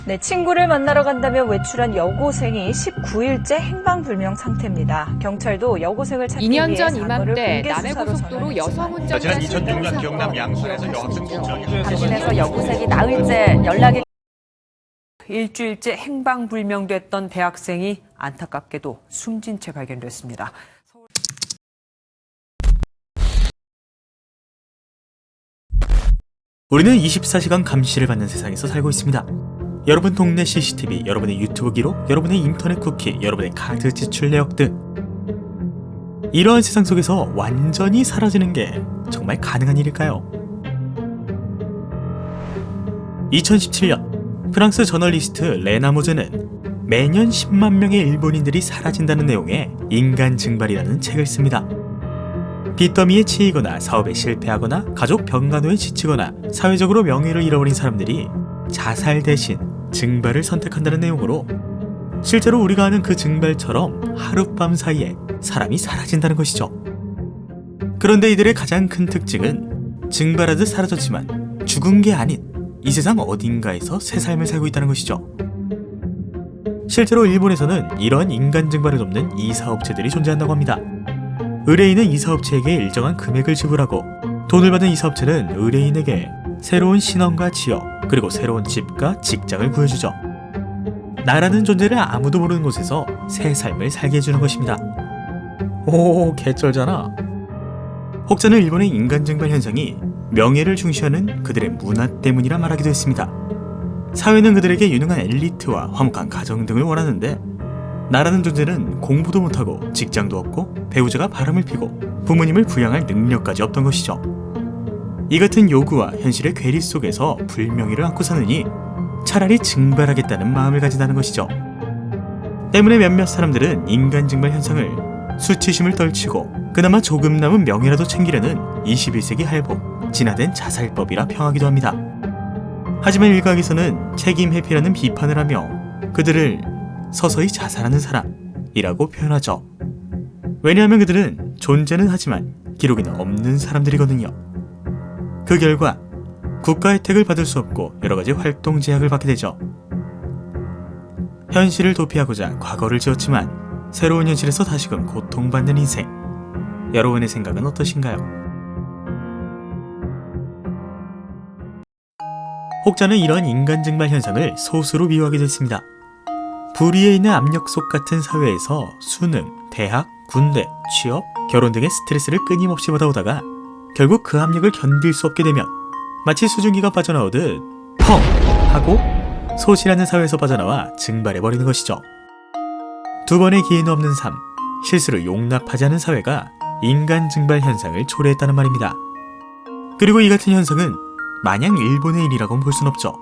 네, 친구를 만나러 간다며 외출한 여고생이 19일째 행방불명 상태입니다. 경찰도 여고생을 찾기 2년 위해 전 사고를 이맘때 공개 남해고속도로 수사로 여성 운전자 지난 2006년 경남 양천에서 여학생 동정이 당신에서 여고생이 나흘째 연락이 일주일째 행방불명됐던 대학생이 안타깝게도 숨진 채 발견됐습니다. 우리는 24시간 감시를 받는 세상에서 살고 있습니다. 여러분 동네 CCTV, 여러분의 유튜브 기록, 여러분의 인터넷 쿠키, 여러분의 카드 지출 내역 등 이러한 세상 속에서 완전히 사라지는 게 정말 가능한 일일까요? 2017년 프랑스 저널리스트 레나 모제는 매년 10만 명의 일본인들이 사라진다는 내용의 인간 증발이라는 책을 씁니다. 빚더미에 치이거나 사업에 실패하거나 가족 병간호에 지치거나 사회적으로 명예를 잃어버린 사람들이 자살 대신 증발을 선택한다는 내용으로 실제로 우리가 아는 그 증발처럼 하룻밤 사이에 사람이 사라진다는 것이죠. 그런데 이들의 가장 큰 특징은 증발하듯 사라졌지만 죽은 게 아닌 이 세상 어딘가에서 새 삶을 살고 있다는 것이죠. 실제로 일본에서는 이러한 인간 증발을 돕는 이사업체들이 존재한다고 합니다. 의뢰인은 이사업체에게 일정한 금액을 지불하고 돈을 받은 이사업체는 의뢰인에게 새로운 신원과 지역, 그리고 새로운 집과 직장을 구해주죠. 나라는 존재를 아무도 모르는 곳에서 새 삶을 살게 해주는 것입니다. 오, 개쩔잖아. 혹자는 일본의 인간 증발 현상이 명예를 중시하는 그들의 문화 때문이라 말하기도 했습니다. 사회는 그들에게 유능한 엘리트와 화목한 가정 등을 원하는데 나라는 존재는 공부도 못하고 직장도 없고 배우자가 바람을 피고 부모님을 부양할 능력까지 없던 것이죠. 이 같은 요구와 현실의 괴리 속에서 불명예를 안고 사느니 차라리 증발하겠다는 마음을 가진다는 것이죠. 때문에 몇몇 사람들은 인간 증발 현상을 수치심을 떨치고 그나마 조금 남은 명예라도 챙기려는 21세기 할복, 진화된 자살법이라 평하기도 합니다. 하지만 일각에서는 책임 회피라는 비판을 하며 그들을 서서히 자살하는 사람이라고 표현하죠. 왜냐하면 그들은 존재는 하지만 기록에는 없는 사람들이거든요. 그 결과 국가 혜택을 받을 수 없고 여러가지 활동 제약을 받게 되죠. 현실을 도피하고자 과거를 지웠지만 새로운 현실에서 다시금 고통받는 인생. 여러분의 생각은 어떠신가요? 혹자는 이러한 인간 증발 현상을 소수로 비유하기도 했습니다. 불의에 있는 압력 속 같은 사회에서 수능, 대학, 군대, 취업, 결혼 등의 스트레스를 끊임없이 받아오다가 결국 그 압력을 견딜 수 없게 되면 마치 수증기가 빠져나오듯 펑! 하고 소실하는 사회에서 빠져나와 증발해버리는 것이죠. 두 번의 기회는 없는 삶, 실수를 용납하지 않은 사회가 인간 증발 현상을 초래했다는 말입니다. 그리고 이 같은 현상은 마냥 일본의 일이라고는 볼 순 없죠.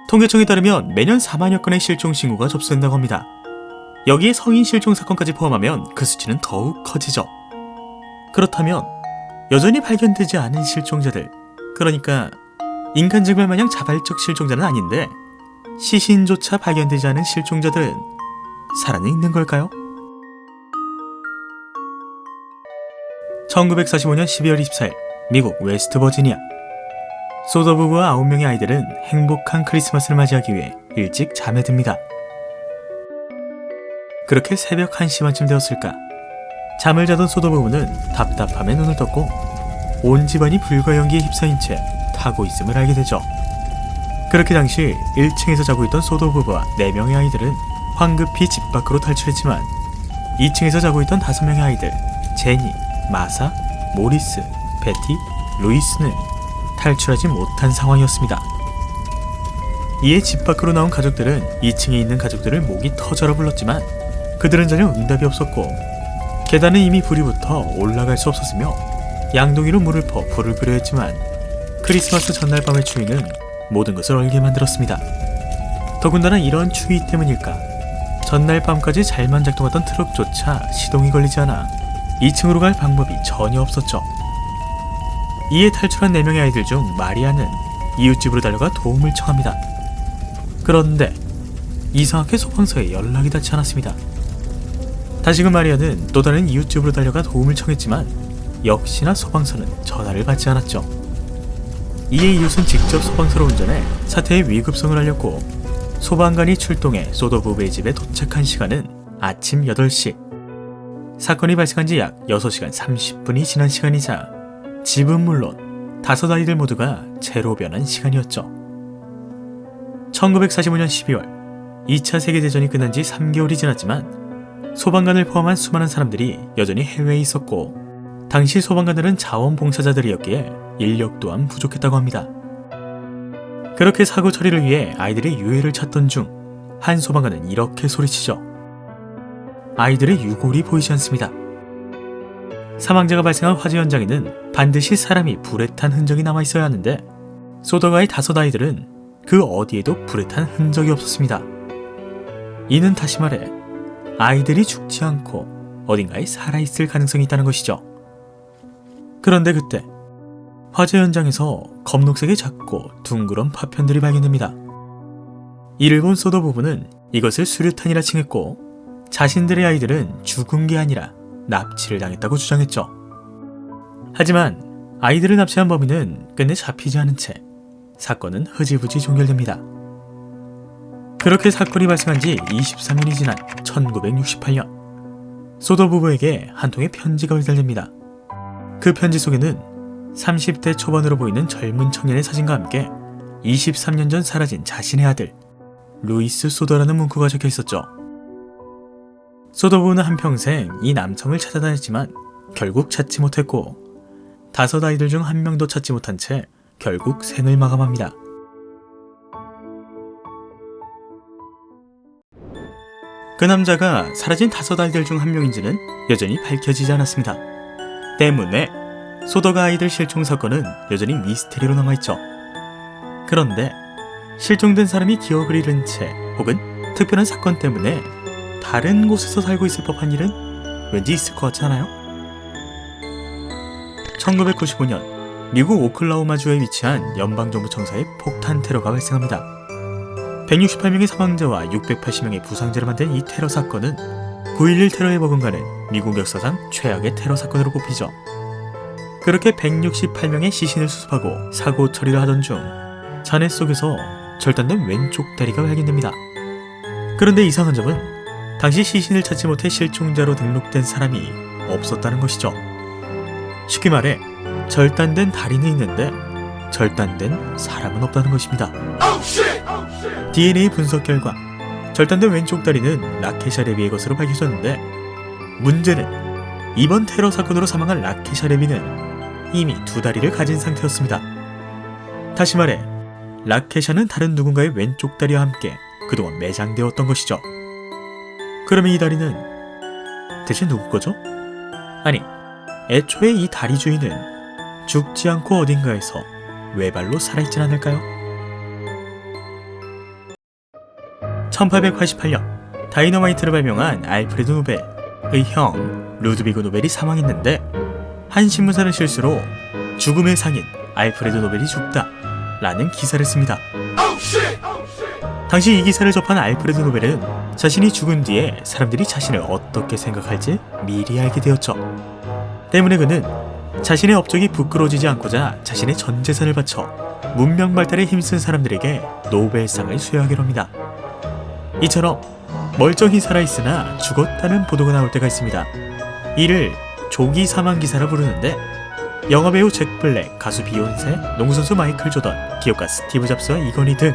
통계청에 따르면 매년 4만여 건의 실종 신고가 접수된다고 합니다. 여기에 성인 실종 사건까지 포함하면 그 수치는 더욱 커지죠. 그렇다면 여전히 발견되지 않은 실종자들, 그러니까 인간 증발 마냥 자발적 실종자는 아닌데 시신조차 발견되지 않은 실종자들은 살아는 있는 걸까요? 1945년 12월 24일 미국 웨스트 버지니아 소더 부부와 9명의 아이들은 행복한 크리스마스를 맞이하기 위해 일찍 잠에 듭니다. 그렇게 새벽 1시 반쯤 되었을까? 잠을 자던 소더 부부는 답답함에 눈을 떴고 온 집안이 불과 연기에 휩싸인 채 타고 있음을 알게 되죠. 그렇게 당시 1층에서 자고 있던 소더 부부와 4명의 아이들은 황급히 집 밖으로 탈출했지만 2층에서 자고 있던 5명의 아이들 제니, 마사, 모리스, 베티, 루이스는 탈출하지 못한 상황이었습니다. 이에 집 밖으로 나온 가족들은 2층에 있는 가족들을 목이 터져라 불렀지만 그들은 전혀 응답이 없었고 계단은 이미 불이 붙어 올라갈 수 없었으며 양동이로 물을 퍼 불을 끄려 했지만 크리스마스 전날 밤의 추위는 모든 것을 얼게 만들었습니다. 더군다나 이런 추위 때문일까 전날 밤까지 잘만 작동하던 트럭조차 시동이 걸리지 않아 2층으로 갈 방법이 전혀 없었죠. 이에 탈출한 4명의 아이들 중 마리아는 이웃집으로 달려가 도움을 청합니다. 그런데 이상하게 소방서에 연락이 닿지 않았습니다. 다시금 마리아는 또 다른 이웃집으로 달려가 도움을 청했지만 역시나 소방서는 전화를 받지 않았죠. 이에 이웃은 직접 소방서로 운전해 사태의 위급성을 알렸고 소방관이 출동해 소도 부부의 집에 도착한 시간은 아침 8시. 사건이 발생한 지 약 6시간 30분이 지난 시간이자 집은 물론 5 아이들 모두가 채로 변한 시간이었죠. 1945년 12월 2차 세계대전이 끝난 지 3개월이 지났지만 소방관을 포함한 수많은 사람들이 여전히 해외에 있었고 당시 소방관들은 자원봉사자들이었기에 인력 또한 부족했다고 합니다. 그렇게 사고 처리를 위해 아이들의 유해를 찾던 중 한 소방관은 이렇게 소리치죠. 아이들의 유골이 보이지 않습니다. 사망자가 발생한 화재 현장에는 반드시 사람이 불에 탄 흔적이 남아있어야 하는데 소더가의 5 아이들은 그 어디에도 불에 탄 흔적이 없었습니다. 이는 다시 말해 아이들이 죽지 않고 어딘가에 살아있을 가능성이 있다는 것이죠. 그런데 그때 화재 현장에서 검록색의 작고 둥그런 파편들이 발견됩니다. 이를 본 소더 부부는 이것을 수류탄이라 칭했고 자신들의 아이들은 죽은 게 아니라 납치를 당했다고 주장했죠. 하지만 아이들을 납치한 범인은 끝내 잡히지 않은 채 사건은 흐지부지 종결됩니다. 그렇게 사건이 발생한 지 23년이 지난 1968년 소더 부부에게 한 통의 편지가 전달됩니다. 그 편지 속에는 30대 초반으로 보이는 젊은 청년의 사진과 함께 23년 전 사라진 자신의 아들 루이스 소더라는 문구가 적혀 있었죠. 소더 부부는 한평생 이 남성을 찾아다녔지만 결국 찾지 못했고 5 아이들 중 1명도 찾지 못한 채 결국 생을 마감합니다. 그 남자가 사라진 5 아이들 중 1명인지는 여전히 밝혀지지 않았습니다. 때문에 소더가 아이들 실종 사건은 여전히 미스테리로 남아있죠. 그런데 실종된 사람이 기억을 잃은 채 혹은 특별한 사건 때문에 다른 곳에서 살고 있을 법한 일은 왠지 있을 것 같지 않아요? 1995년 미국 오클라호마주에 위치한 연방정부 청사에 폭탄 테러가 발생합니다. 168명의 사망자와 680명의 부상자를 만든 이 테러 사건은 9.11 테러에 버금가는 미국 역사상 최악의 테러 사건으로 꼽히죠. 그렇게 168명의 시신을 수습하고 사고 처리를 하던 중 잔해 속에서 절단된 왼쪽 다리가 발견됩니다. 그런데 이상한 점은 당시 시신을 찾지 못해 실종자로 등록된 사람이 없었다는 것이죠. 쉽게 말해 절단된 다리는 있는데 절단된 사람은 없다는 것입니다. DNA 분석 결과 절단된 왼쪽 다리는 라케샤 레비의 것으로 밝혀졌는데 문제는 이번 테러 사건으로 사망한 라케샤 레비는 이미 2 다리를 가진 상태였습니다. 다시 말해 라케샤는 다른 누군가의 왼쪽 다리와 함께 그동안 매장되었던 것이죠. 그러면 이 다리는 대체 누구 거죠? 아니, 애초에 이 다리 주인은 죽지 않고 어딘가에서 외발로 살아있진 않을까요? 1888년 다이너마이트를 발명한 알프레드 노벨의 형 루드비그 노벨이 사망했는데 한 신문사는 실수로 죽음의 상인 알프레드 노벨이 죽다 라는 기사를 씁니다. 당시 이 기사를 접한 알프레드 노벨은 자신이 죽은 뒤에 사람들이 자신을 어떻게 생각할지 미리 알게 되었죠. 때문에 그는 자신의 업적이 부끄러워지지 않고자 자신의 전 재산을 바쳐 문명 발달에 힘쓴 사람들에게 노벨상을 수여하기로 합니다. 이처럼 멀쩡히 살아있으나 죽었다는 보도가 나올 때가 있습니다. 이를 조기 사망 기사라 부르는데 영화배우 잭 블랙, 가수 비욘세, 농구선수 마이클 조던, 기업가 스티브 잡스와 이건희 등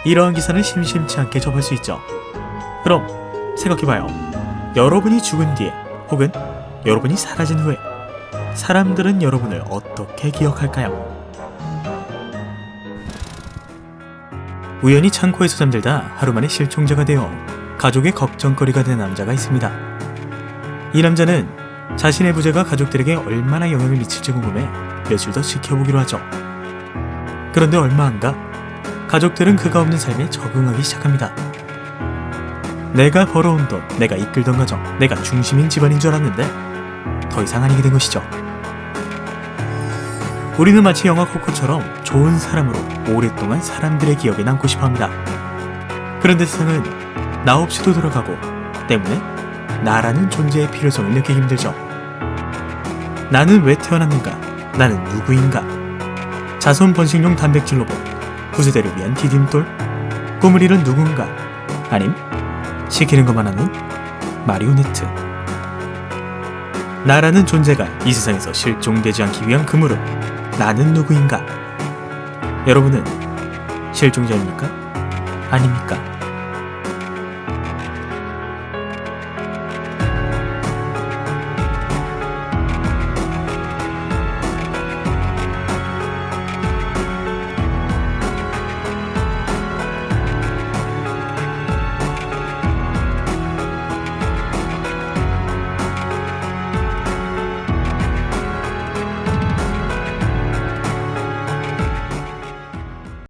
이러한 기사는 심심치 않게 접할 수 있죠. 그럼 생각해봐요. 여러분이 죽은 뒤에 혹은 여러분이 사라진 후에 사람들은 여러분을 어떻게 기억할까요? 우연히 창고에서 잠들다 하루 만에 실종자가 되어 가족의 걱정거리가 된 남자가 있습니다. 이 남자는 자신의 부재가 가족들에게 얼마나 영향을 미칠지 궁금해 며칠 더 지켜보기로 하죠. 그런데 얼마 안 가 가족들은 그가 없는 삶에 적응하기 시작합니다. 내가 벌어온 돈, 내가 이끌던 가정, 내가 중심인 집안인 줄 알았는데 더 이상 아니게 된 것이죠. 우리는 마치 영화 코코처럼 좋은 사람으로 오랫동안 사람들의 기억에 남고 싶어합니다. 그런데 세상은 나 없이도 돌아가고 때문에 나라는 존재의 필요성을 느끼기 힘들죠. 나는 왜 태어났는가? 나는 누구인가? 자손 번식용 단백질 로봇, 후세대를 위한 디딤돌? 꿈을 이룬 누군가, 아님 시키는 것만 하는 마리오네트. 나라는 존재가 이 세상에서 실종되지 않기 위한 그물은 나는 누구인가? 여러분은 실종자입니까? 아닙니까?